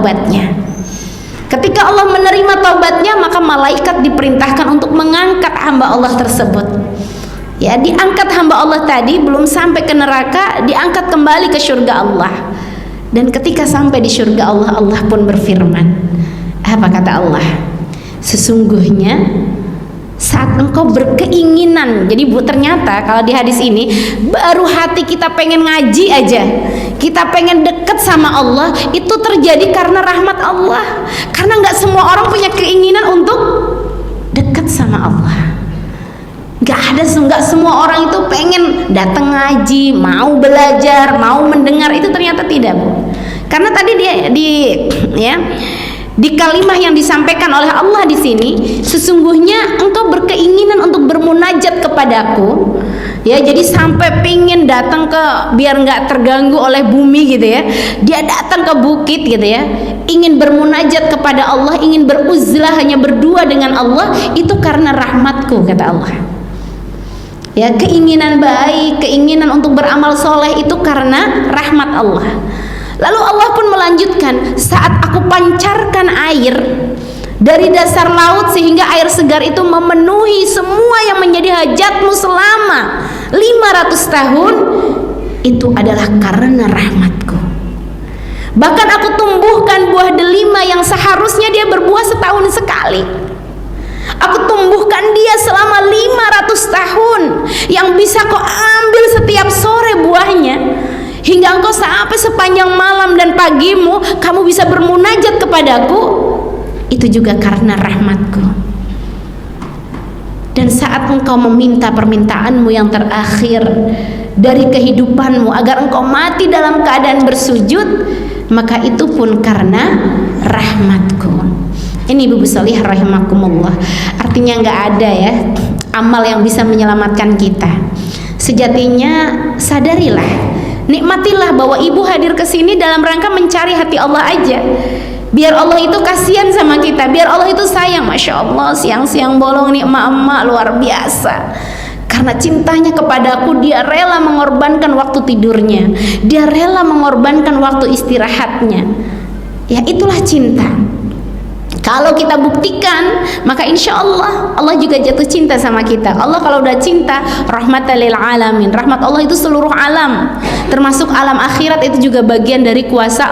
taubatnya. Ketika Allah menerima taubatnya, maka malaikat diperintahkan untuk mengangkat hamba Allah tersebut. Ya, diangkat hamba Allah tadi, belum sampai ke neraka, diangkat kembali ke surga Allah. Dan ketika sampai di surga Allah, Allah pun berfirman. Apa kata Allah? Sesungguhnya saat engkau berkeinginan, jadi Bu, ternyata kalau di hadis ini baru hati kita pengen ngaji aja, kita pengen deket sama Allah, itu terjadi karena rahmat Allah. Karena nggak semua orang punya keinginan untuk deket sama Allah. Nggak semua orang itu pengen datang ngaji, mau belajar, mau mendengar, itu ternyata tidak, Bu. Karena tadi di kalimat yang disampaikan oleh Allah di sini, sesungguhnya engkau berkeinginan untuk bermunajat kepadaku, ya, jadi sampai pingin datang ke, biar nggak terganggu oleh bumi gitu ya, dia datang ke bukit gitu ya, ingin bermunajat kepada Allah, ingin beruzlah, hanya berdua dengan Allah, itu karena rahmatku, kata Allah. Ya, keinginan baik, keinginan untuk beramal soleh itu karena rahmat Allah. Lalu Allah pun melanjutkan, saat aku pancarkan air dari dasar laut sehingga air segar itu memenuhi semua yang menjadi hajatmu selama 500 tahun, itu adalah karena rahmatku. Bahkan aku tumbuhkan buah delima yang seharusnya dia berbuah setahun sekali. Aku tumbuhkan dia selama 500 tahun, yang bisa kau ambil setiap sore buahnya, hingga engkau sampai sepanjang malam dan pagimu kamu bisa bermunajat kepadaku. Itu juga karena rahmatku. Dan saat engkau meminta permintaanmu yang terakhir dari kehidupanmu agar engkau mati dalam keadaan bersujud, maka itu pun karena rahmatku. Ini Ibu Sholihah rahimakumullah. Artinya nggak ada ya amal yang bisa menyelamatkan kita. Sejatinya sadarilah, nikmatilah bahwa ibu hadir ke sini dalam rangka mencari hati Allah aja. Biar Allah itu kasihan sama kita, biar Allah itu sayang. Masya Allah, siang-siang bolong nih emak-emak luar biasa. Karena cintanya kepadaku, dia rela mengorbankan waktu tidurnya, dia rela mengorbankan waktu istirahatnya. Ya, itulah cinta. Kalau kita buktikan, maka insya Allah Allah juga jatuh cinta sama kita. Allah kalau udah cinta, rahmatan lil alamin. Rahmat Allah itu seluruh alam, termasuk alam akhirat, itu juga bagian dari kuasa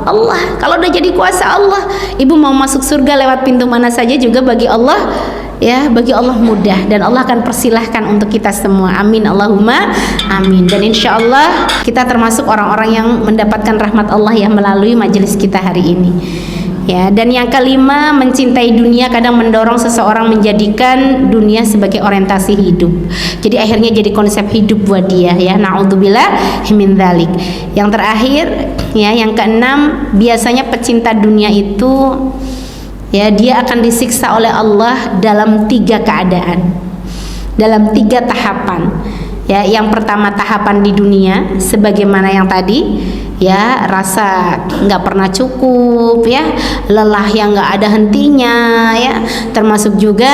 Allah. Kalau udah jadi kuasa Allah, ibu mau masuk surga lewat pintu mana saja juga bagi Allah, ya, bagi Allah mudah, dan Allah akan persilahkan untuk kita semua. Amin, Allahumma amin. Dan insya Allah kita termasuk orang-orang yang mendapatkan rahmat Allah ya melalui majelis kita hari ini. Ya, dan yang kelima, mencintai dunia kadang mendorong seseorang menjadikan dunia sebagai orientasi hidup. Jadi akhirnya jadi konsep hidup buat dia ya. Na'udzubillah min dzalik. Yang terakhir ya, yang keenam, biasanya pecinta dunia itu ya, dia akan disiksa oleh Allah dalam 3 keadaan, dalam 3 tahapan. Ya, yang pertama tahapan di dunia, sebagaimana yang tadi ya, rasa nggak pernah cukup ya, lelah yang nggak ada hentinya ya, termasuk juga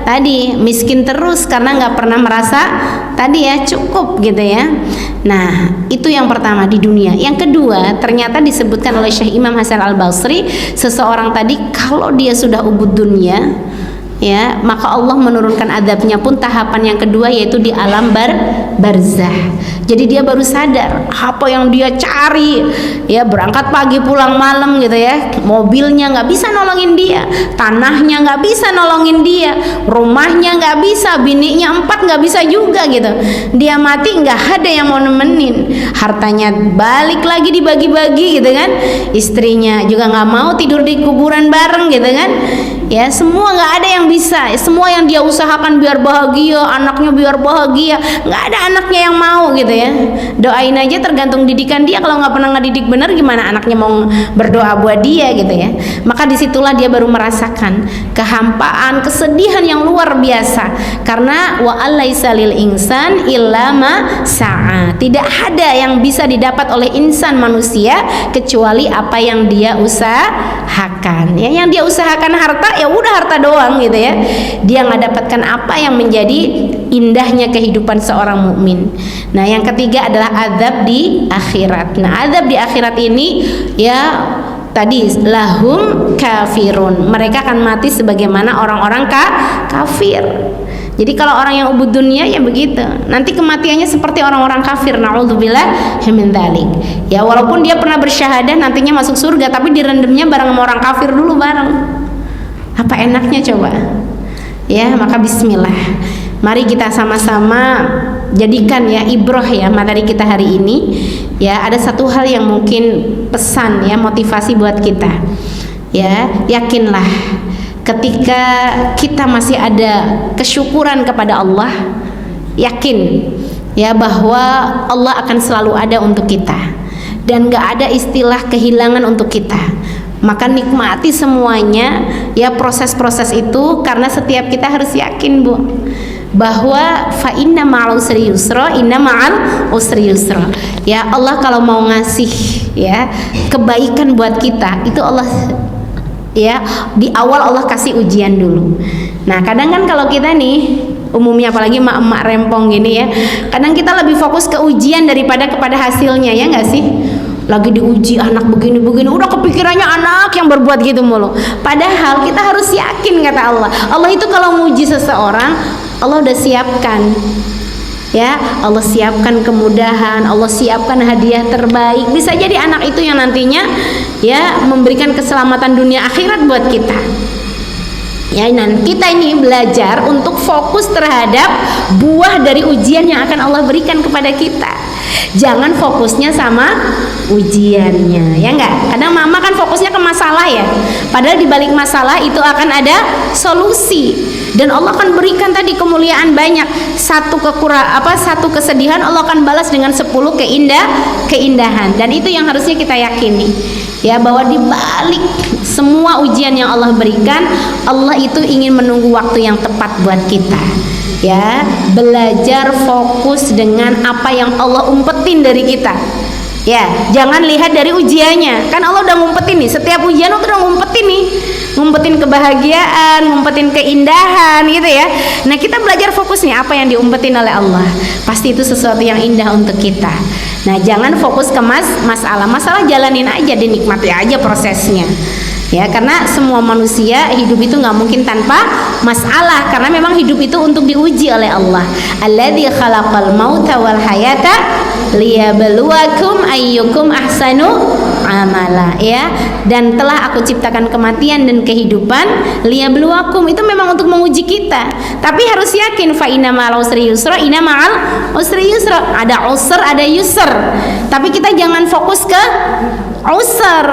tadi miskin terus karena nggak pernah merasa tadi ya cukup gitu ya. Nah, itu yang pertama di dunia. Yang kedua, ternyata disebutkan oleh Syekh Imam Hasan Al-Basri, seseorang tadi kalau dia sudah ubud dunia ya, maka Allah menurunkan azabnya pun tahapan yang kedua, yaitu di alam barzah. Jadi dia baru sadar apa yang dia cari ya, berangkat pagi pulang malam gitu ya, mobilnya nggak bisa nolongin dia, tanahnya nggak bisa nolongin dia, rumahnya nggak bisa, bininya 4 nggak bisa juga gitu. Dia mati nggak ada yang mau nemenin, hartanya balik lagi dibagi-bagi gitu kan, istrinya juga nggak mau tidur di kuburan bareng gitu kan. Ya, semua nggak ada yang bisa, semua yang dia usahakan biar bahagia, anaknya biar bahagia, nggak ada anaknya yang mau gitu ya. Doain aja, tergantung didikan dia. Kalau nggak pernah ngedidik bener, gimana anaknya mau berdoa buat dia gitu ya. Maka disitulah dia baru merasakan kehampaan, kesedihan yang luar biasa. Karena wa alaisa lil insan illa ma sa'a, tidak ada yang bisa didapat oleh insan manusia kecuali apa yang dia usahakan ya. Yang dia usahakan harta, ya udah harta doang gitu ya. Dia nggak dapatkan apa yang menjadi indahnya kehidupan seorang mukmin. Nah, yang ketiga adalah azab di akhirat. Nah, azab di akhirat ini ya tadi lahum kafirun, mereka akan mati sebagaimana orang-orang kafir. Jadi kalau orang yang ubud dunia ya begitu, nanti kematiannya seperti orang-orang kafir. Naudzubillah min dzalik. Ya walaupun dia pernah bersyahadah nantinya masuk surga, tapi direndamnya bareng sama orang kafir dulu bareng. Apa enaknya coba? Ya, maka bismillah. Mari kita sama-sama jadikan ya ibroh ya materi kita hari ini. Ya, ada satu hal yang mungkin pesan ya, motivasi buat kita. Ya, yakinlah ketika kita masih ada kesyukuran kepada Allah, yakin ya bahwa Allah akan selalu ada untuk kita dan gak ada istilah kehilangan untuk kita. Maka nikmati semuanya ya, proses-proses itu, karena setiap kita harus yakin Bu bahwa fa inna ma'al usri yusra, inna ma'al usri yusra. Ya Allah kalau mau ngasih ya kebaikan buat kita, itu Allah ya di awal Allah kasih ujian dulu. Nah kadang kan kalau kita nih umumnya, apalagi emak-emak rempong gini ya, kadang kita lebih fokus ke ujian daripada kepada hasilnya, ya nggak sih? Lagi diuji anak begini-begini, udah kepikirannya anak yang berbuat gitu mulu. Padahal kita harus yakin, kata Allah, Allah itu kalau menguji seseorang, Allah udah siapkan ya, Allah siapkan kemudahan, Allah siapkan hadiah terbaik. Bisa jadi anak itu yang nantinya ya memberikan keselamatan dunia akhirat buat kita. Ya, dan kita ini belajar untuk fokus terhadap buah dari ujian yang akan Allah berikan kepada kita. Jangan fokusnya sama ujiannya, ya enggak? Kadang mama kan fokusnya ke masalah ya. Padahal di balik masalah itu akan ada solusi. Dan Allah akan berikan tadi kemuliaan banyak. Satu kesedihan Allah akan balas dengan 10 keindahan. Dan itu yang harusnya kita yakini. Ya, bahwa di balik semua ujian yang Allah berikan, Allah itu ingin menunggu waktu yang tepat buat kita. Ya, belajar fokus dengan apa yang Allah umpetin dari kita. Ya, jangan lihat dari ujiannya. Kan Allah udah ngumpetin nih, setiap ujian Allah udah ngumpetin nih. Ngumpetin kebahagiaan, ngumpetin keindahan gitu ya. Nah, kita belajar fokus nih apa yang diumpetin oleh Allah. Pasti itu sesuatu yang indah untuk kita. Nah, jangan fokus ke masalah jalanin aja, dinikmati aja prosesnya. Ya, karena semua manusia hidup itu nggak mungkin tanpa masalah, karena memang hidup itu untuk diuji oleh Allah. Alladzi khalaqal mauta wal hayata liyabluwakum ayyukum ahsanu amala, ya. Dan telah aku ciptakan kematian dan kehidupan liyabluwakum, itu memang untuk menguji kita. Tapi harus yakin fa inna ma'al usri yusra, inna ma'al usri yusra. Ada usr, ada yusr. Tapi kita jangan fokus ke usr.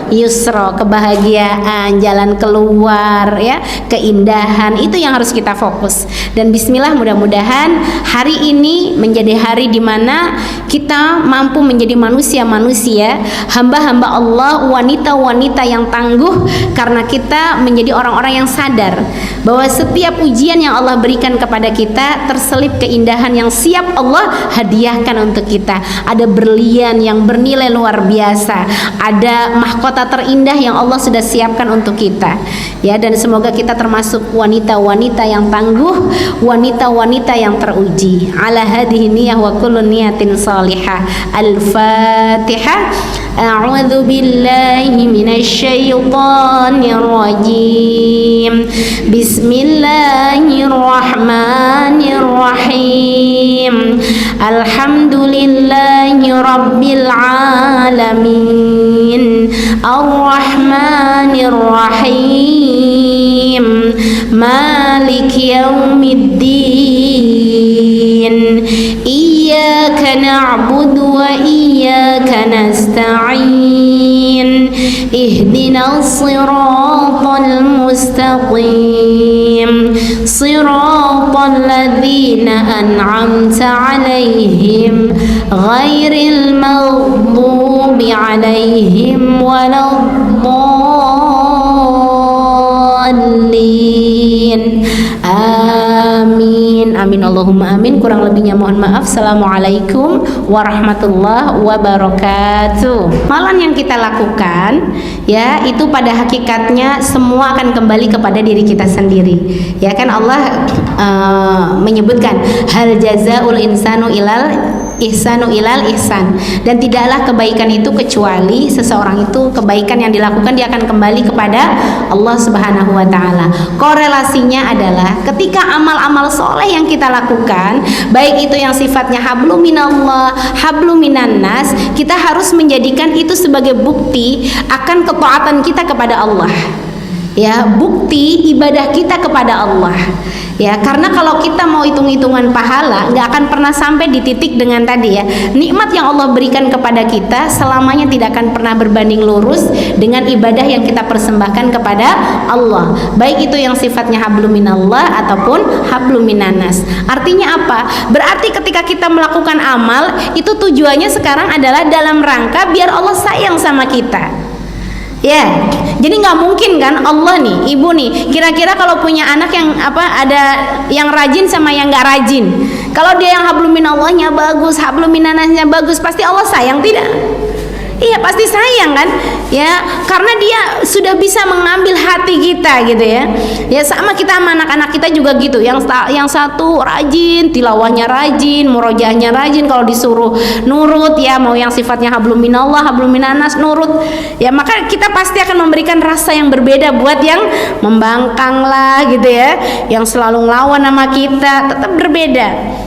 Yusra, kebahagiaan, jalan keluar ya, keindahan, itu yang harus kita fokus. Dan bismillah, mudah-mudahan hari ini menjadi hari di mana kita mampu menjadi manusia-manusia, hamba-hamba Allah, wanita-wanita yang tangguh, karena kita menjadi orang-orang yang sadar bahwa setiap ujian yang Allah berikan kepada kita terselip keindahan yang siap Allah hadiahkan untuk kita. Ada berlian yang bernilai luar biasa, ada mahkota terindah yang Allah sudah siapkan untuk kita, ya. Dan semoga kita termasuk wanita-wanita yang tangguh, wanita-wanita yang teruji. Ala hadhihi niyah wa kullu niyatin salihah. Al-Fatihah. A'udzu billahi minasy syaithanir rajim. Bismillahirrahmanirrahim. Alhamdulillahi rabbil alamin. Ar-Rahmanir Rahim. Maliki yaumiddin. Iyyaka na'budu wa iyyaka nasta'in. Ihdinas siratal mustaqim. Siratal ladzina an'amta 'alaihim ghairil maghdubi 'alaihim waladdallin. Amin. Amin Allahumma amin. Kurang lebihnya mohon maaf. Assalamualaikum warahmatullahi wabarakatuh. Amalan yang kita lakukan ya, itu pada hakikatnya semua akan kembali kepada diri kita sendiri. Ya kan Allah menyebutkan hal jazaul insanu ilal ihsanu ilal ihsan, dan tidaklah kebaikan itu kecuali seseorang itu kebaikan yang dilakukan dia akan kembali kepada Allah Subhanahu wa taala. Korelasinya adalah ketika amal-amal soleh yang kita lakukan, baik itu yang sifatnya hablum minallah, hablum minannas, kita harus menjadikan itu sebagai bukti akan ketaatan kita kepada Allah. Ya, bukti ibadah kita kepada Allah. Ya, karena kalau kita mau hitung-hitungan pahala, nggak akan pernah sampai di titik dengan tadi ya. Nikmat yang Allah berikan kepada kita selamanya tidak akan pernah berbanding lurus dengan ibadah yang kita persembahkan kepada Allah. Baik itu yang sifatnya hablum minallah ataupun hablum minannas. Artinya apa? Berarti ketika kita melakukan amal, itu tujuannya sekarang adalah dalam rangka biar Allah sayang sama kita. Ya, jadi nggak mungkin kan Allah nih, ibu nih, kira-kira kalau punya anak yang ada yang rajin sama yang nggak rajin, kalau dia yang hablum minallahnya bagus, hablum minannasnya bagus, pasti Allah sayang tidak? Iya, pasti sayang kan? Ya, karena dia sudah bisa mengambil hati kita gitu ya. Ya sama kita sama anak-anak kita juga gitu. Yang satu rajin, tilawahnya rajin, murojaahnya rajin, kalau disuruh nurut ya, mau yang sifatnya hablum minallah, hablum minannas nurut. Ya, maka kita pasti akan memberikan rasa yang berbeda buat yang membangkang lah gitu ya, yang selalu ngelawan sama kita, tetap berbeda.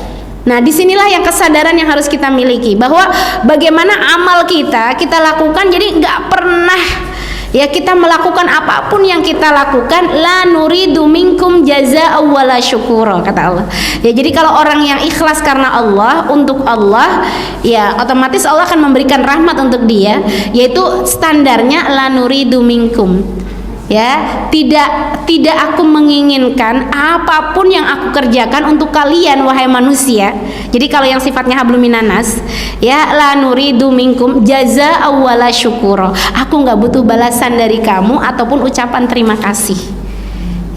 Nah, disinilah yang kesadaran yang harus kita miliki, bahwa bagaimana amal kita lakukan, jadi nggak pernah ya kita melakukan apapun yang kita lakukan la nuridu minkum jazaa'a wala syukura, kata Allah. Ya, jadi kalau orang yang ikhlas karena Allah, untuk Allah, ya otomatis Allah akan memberikan rahmat untuk dia, yaitu standarnya la nuridu minkum. Ya, tidak aku menginginkan apapun yang aku kerjakan untuk kalian wahai manusia. Jadi kalau yang sifatnya hablum minannas, ya la nuridu minkum jazaa'a wala syukura. Aku nggak butuh balasan dari kamu ataupun ucapan terima kasih.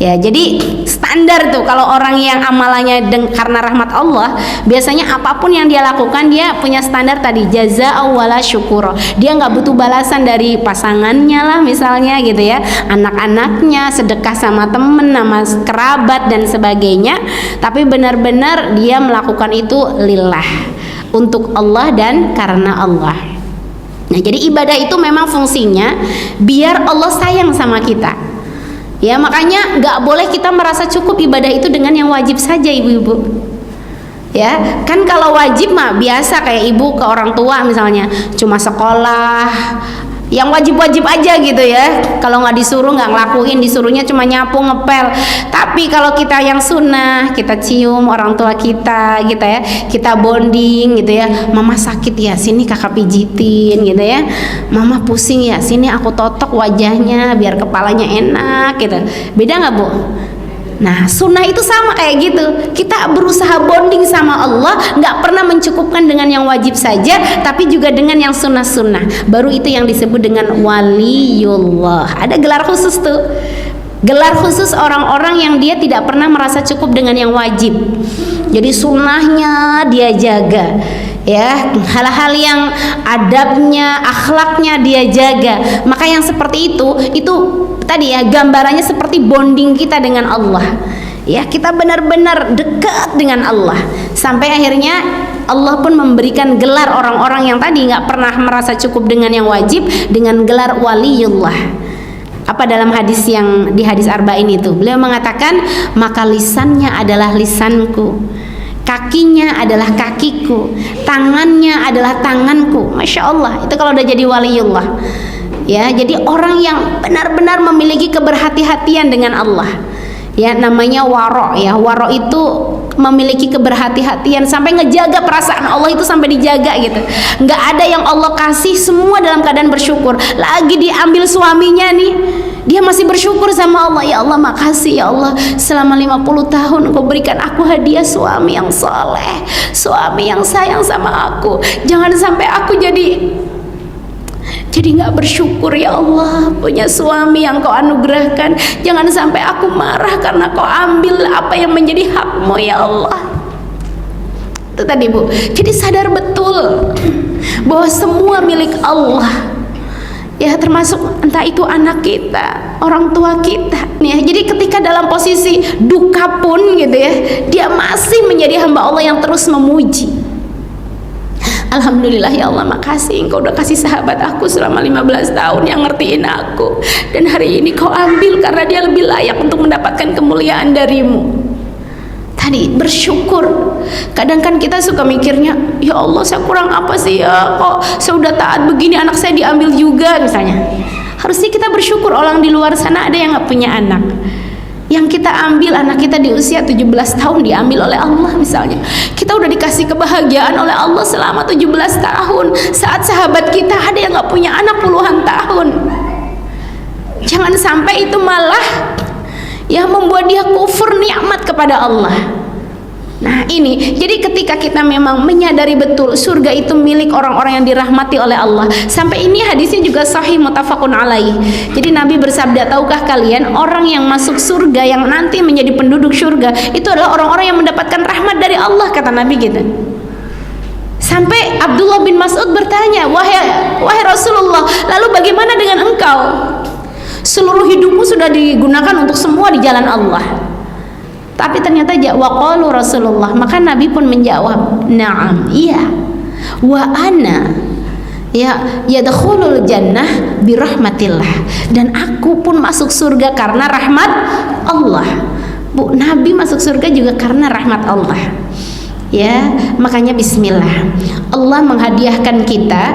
Ya, jadi standar tuh kalau orang yang amalannya karena rahmat Allah, biasanya apapun yang dia lakukan dia punya standar tadi jazaa'a wala syukura. Dia nggak butuh balasan dari pasangannya lah misalnya gitu ya, anak-anaknya, sedekah sama temen, sama kerabat dan sebagainya, tapi benar-benar dia melakukan itu lillah, untuk Allah dan karena Allah. Nah, jadi ibadah itu memang fungsinya biar Allah sayang sama kita. Ya, makanya nggak boleh kita merasa cukup ibadah itu dengan yang wajib saja, ibu-ibu. Ya, kan kalau wajib mah biasa kayak ibu ke orang tua misalnya, cuma sekolah, yang wajib-wajib aja gitu ya. Kalau nggak disuruh nggak ngelakuin, disuruhnya cuma nyapu ngepel. Tapi kalau kita yang sunnah, kita cium orang tua kita gitu ya, kita bonding gitu ya. Mama sakit ya, sini kakak pijitin gitu ya. Mama pusing ya, sini aku totok wajahnya biar kepalanya enak gitu. Beda nggak, Bu? Nah, sunnah itu sama kayak gitu. Kita berusaha bonding sama Allah, nggak pernah mencukupkan dengan yang wajib saja, tapi juga dengan yang sunnah-sunnah. Baru itu yang disebut dengan waliyullah. Ada gelar khusus tuh. Gelar khusus orang-orang yang dia tidak pernah merasa cukup dengan yang wajib. Jadi sunnahnya dia jaga. Ya, hal-hal yang adabnya, akhlaknya dia jaga. Maka yang seperti itu tadi ya gambarannya seperti bonding kita dengan Allah. Ya, kita benar-benar dekat dengan Allah sampai akhirnya Allah pun memberikan gelar orang-orang yang tadi nggak pernah merasa cukup dengan yang wajib dengan gelar waliyullah. Apa dalam hadis yang di hadis arba'in itu beliau mengatakan, maka lisannya adalah lisanku, kakinya adalah kakiku, tangannya adalah tanganku. Masya Allah, itu kalau udah jadi waliullah. Ya, jadi orang yang benar-benar memiliki keberhati-hatian dengan Allah. Ya, namanya waro ya. Waro itu memiliki keberhati-hatian sampai ngejaga perasaan Allah itu sampai dijaga gitu. Nggak ada yang Allah kasih semua dalam keadaan bersyukur. Lagi diambil suaminya nih, dia masih bersyukur sama Allah. Ya Allah, makasih ya Allah, selama 50 tahun Engkau berikan aku hadiah suami yang soleh, suami yang sayang sama aku. Jangan sampai aku jadi nggak bersyukur ya Allah punya suami yang Kau anugerahkan. Jangan sampai aku marah karena Kau ambil apa yang menjadi hakmu ya Allah. Itu tadi, Bu. Jadi sadar betul bahwa semua milik Allah. Ya, termasuk entah itu anak kita, orang tua kita nih ya. Jadi ketika dalam posisi duka pun gitu ya, dia masih menjadi hamba Allah yang terus memuji. Alhamdulillah ya Allah, makasih Engkau udah kasih sahabat aku selama 15 tahun yang ngertiin aku, dan hari ini Kau ambil karena dia lebih layak untuk mendapatkan kemuliaan darimu. Tadi bersyukur. Kadang kan kita suka mikirnya, ya Allah saya kurang apa sih ya, kok saya udah taat begini anak saya diambil juga misalnya. Harusnya kita bersyukur, orang di luar sana ada yang gak punya anak. Yang kita ambil anak kita di usia 17 tahun diambil oleh Allah misalnya. Kita udah dikasih kebahagiaan oleh Allah selama 17 tahun. Saat sahabat kita ada yang gak punya anak puluhan tahun. Jangan sampai itu malah yang membuat dia kufur nikmat kepada Allah. Nah ini, jadi ketika kita memang menyadari betul surga itu milik orang-orang yang dirahmati oleh Allah. Sampai ini hadisnya juga sahih muttafaqun alaih. Jadi Nabi bersabda, tahukah kalian orang yang masuk surga, yang nanti menjadi penduduk surga, itu adalah orang-orang yang mendapatkan rahmat dari Allah, kata Nabi gitu. Sampai Abdullah bin Mas'ud bertanya, wahai Rasulullah, lalu bagaimana dengan engkau? Seluruh hidupmu sudah digunakan untuk semua di jalan Allah. Tapi ternyata waqalu Rasulullah, maka Nabi pun menjawab, na'am, iya, wa ana yadkhulul jannah birahmatillah, dan aku pun masuk surga karena rahmat Allah. Bu, Nabi masuk surga juga karena rahmat Allah. Ya, makanya bismillah. Allah menghadiahkan kita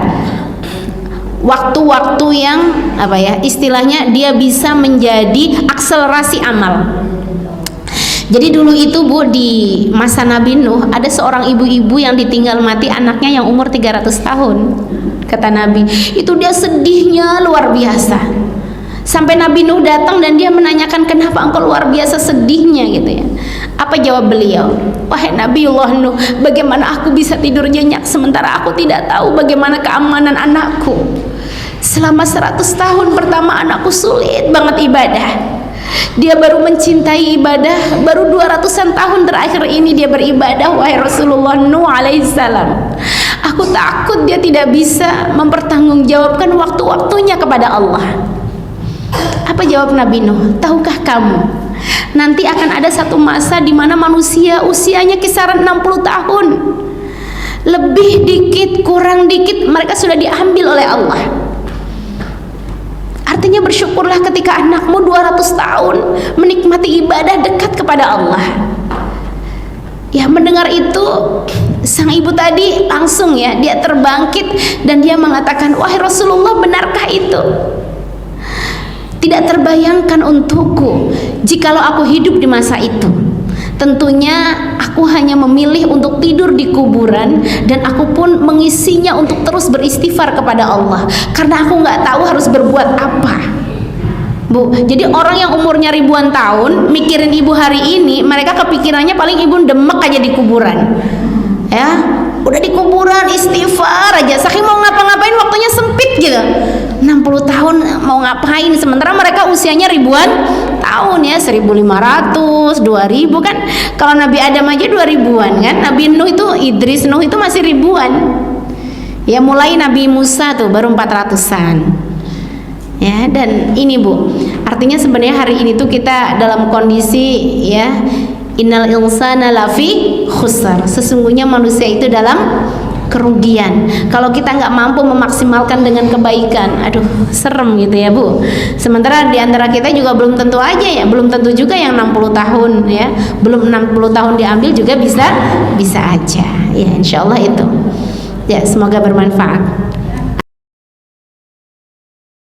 waktu-waktu yang apa ya, istilahnya dia bisa menjadi akselerasi amal. Jadi dulu itu Bu, di masa Nabi Nuh ada seorang ibu-ibu yang ditinggal mati anaknya yang umur 300 tahun. Kata Nabi, itu dia sedihnya luar biasa. Sampai Nabi Nuh datang dan dia menanyakan, kenapa engkau luar biasa sedihnya gitu ya. Apa jawab beliau? Wahai Nabiullah Nuh, bagaimana aku bisa tidur nyenyak sementara aku tidak tahu bagaimana keamanan anakku. Selama 100 tahun pertama anakku sulit banget ibadah. Dia baru mencintai ibadah, baru 200-an tahun terakhir ini dia beribadah, wahai Rasulullah Nuh alaihissalam. Aku takut dia tidak bisa mempertanggungjawabkan waktu-waktunya kepada Allah. Apa jawab Nabi Nuh? Tahukah kamu, nanti akan ada satu masa di mana manusia usianya kisaran 60 tahun. Lebih dikit, kurang dikit, mereka sudah diambil oleh Allah. Artinya bersyukurlah ketika anakmu 200 tahun menikmati ibadah dekat kepada Allah. Ya, mendengar itu sang ibu tadi langsung ya, dia terbangkit dan dia mengatakan, wahai Rasulullah, benarkah itu? Tidak terbayangkan untukku jikalau aku hidup di masa itu. Tentunya aku hanya memilih untuk tidur di kuburan, dan aku pun mengisinya untuk terus beristighfar kepada Allah, karena aku nggak tahu harus berbuat apa. Bu, jadi orang yang umurnya ribuan tahun mikirin ibu hari ini, mereka kepikirannya paling ibu demek aja di kuburan. Ya, udah di kuburan istighfar aja, saking mau ngapa-ngapain waktunya sempit gitu. 60 tahun mau ngapain, sementara mereka usianya ribuan tahun ya, 1500, 2000 kan. Kalau Nabi Adam aja 2000-an kan, Nabi Nuh itu, Idris Nuh itu masih ribuan. Ya, mulai Nabi Musa tuh baru 400-an. Ya, dan ini Bu, artinya sebenarnya hari ini tuh kita dalam kondisi ya, innal insana lafi khusar, sesungguhnya manusia itu dalam kerugian. Kalau kita nggak mampu memaksimalkan dengan kebaikan, aduh serem gitu ya Bu. Sementara di antara kita juga belum tentu aja ya, belum tentu juga yang 60 tahun ya, belum 60 tahun diambil juga bisa aja ya, insyaallah itu ya, semoga bermanfaat.